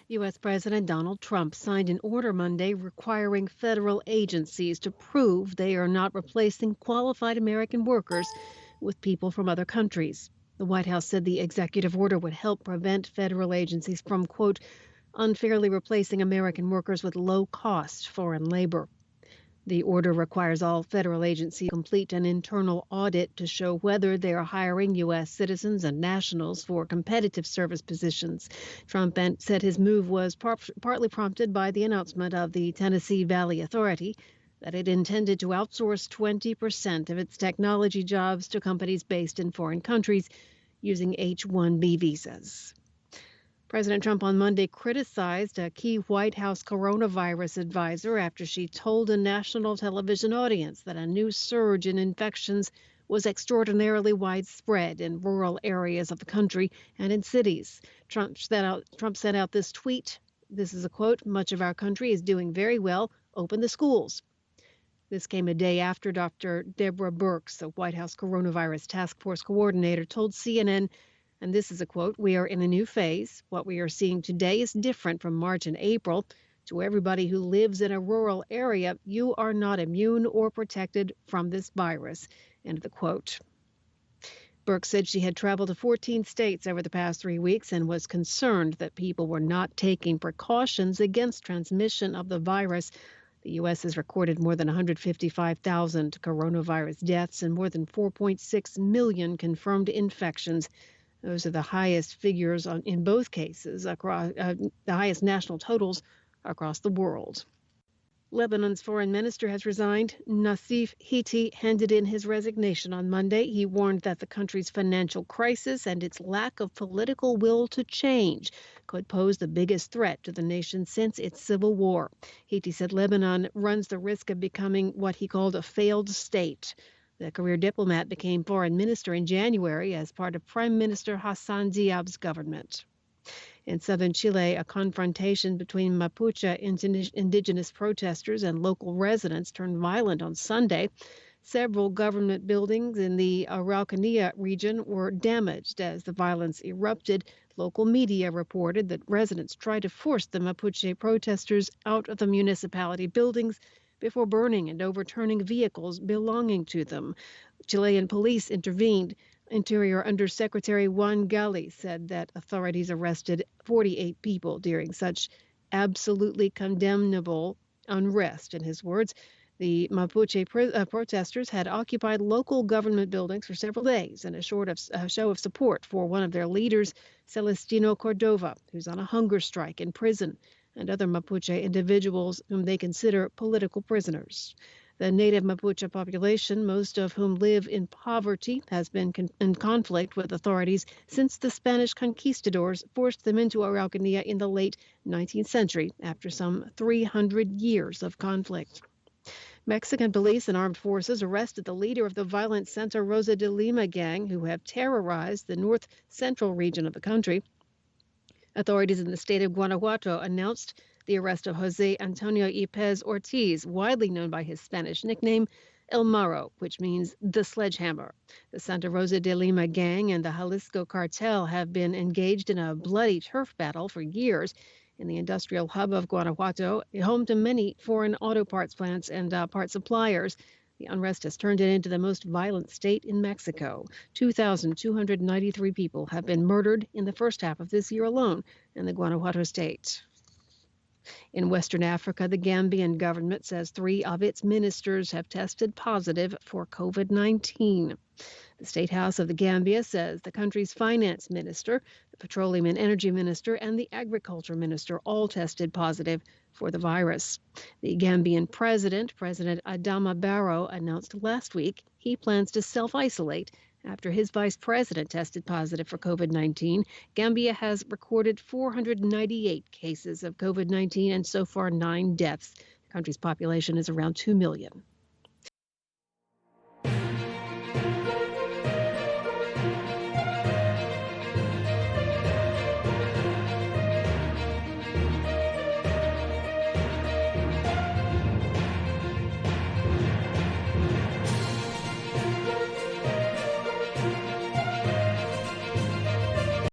U.S. President Donald Trump signed an order Monday requiring federal agencies to prove they are not replacing qualified American workers with people from other countries. The White House said the executive order would help prevent federal agencies from, quote, unfairly replacing American workers with low-cost foreign labor. The order requires all federal agencies to complete an internal audit to show whether they are hiring U.S. citizens and nationals for competitive service positions. Trump said his move was partly prompted by the announcement of the Tennessee Valley Authority that it intended to outsource 20% of its technology jobs to companies based in foreign countries using H-1B visas. President Trump on Monday criticized a key White House coronavirus advisor after she told a national television audience that a new surge in infections was extraordinarily widespread in rural areas of the country and in cities. Trump sent out this tweet. This is a quote, "Much of our country is doing very well. Open the schools." This came a day after Dr. Deborah Birx, the White House coronavirus task force coordinator, told CNN, and this is a quote, "We are in a new phase. What we are seeing today is different from March and April. To everybody who lives in a rural area, you are not immune or protected from this virus." End of the quote. Birx said she had traveled to 14 states over the past 3 weeks and was concerned that people were not taking precautions against transmission of the virus. The U.S. has recorded more than 155,000 coronavirus deaths and more than 4.6 million confirmed infections. Those are the highest figures in both cases, across the highest national totals across the world. Lebanon's foreign minister has resigned. Nassif Hitti handed in his resignation on Monday. He warned that the country's financial crisis and its lack of political will to change could pose the biggest threat to the nation since its civil war. Hitti said Lebanon runs the risk of becoming what he called a failed state. The career diplomat became foreign minister in January as part of Prime Minister Hassan Diab's government. In southern Chile, a confrontation between Mapuche indigenous protesters and local residents turned violent on Sunday. Several government buildings in the Araucanía region were damaged as the violence erupted. Local media reported that residents tried to force the Mapuche protesters out of the municipality buildings before burning and overturning vehicles belonging to them. Chilean police intervened. Interior Undersecretary Juan Gali said that authorities arrested 48 people during such absolutely condemnable unrest. In his words, the Mapuche protesters had occupied local government buildings for several days in a show of support for one of their leaders, Celestino Cordova, who's on a hunger strike in prison, and other Mapuche individuals whom they consider political prisoners. The native Mapuche population, most of whom live in poverty, has been in conflict with authorities since the Spanish conquistadors forced them into Araucanía in the late 19th century after some 300 years of conflict. Mexican police and armed forces arrested the leader of the violent Santa Rosa de Lima gang who have terrorized the north-central region of the country. Authorities in the state of Guanajuato announced the arrest of José Antonio Yépez Ortiz, widely known by his Spanish nickname, El Marro, which means the Sledgehammer. The Santa Rosa de Lima gang and the Jalisco cartel have been engaged in a bloody turf battle for years in the industrial hub of Guanajuato, home to many foreign auto parts plants and part suppliers. The unrest has turned it into the most violent state in Mexico. 2,293 people have been murdered in the first half of this year alone in the Guanajuato state. In Western Africa, the Gambian government says 3 of its ministers have tested positive for COVID-19. The State House of the Gambia says the country's finance minister, the petroleum and energy minister, and the agriculture minister all tested positive for the virus. The Gambian President Adama Barrow, announced last week he plans to self-isolate after his vice president tested positive for COVID-19. Gambia has recorded 498 cases of COVID-19 and so far 9 deaths. The country's population is around 2 million.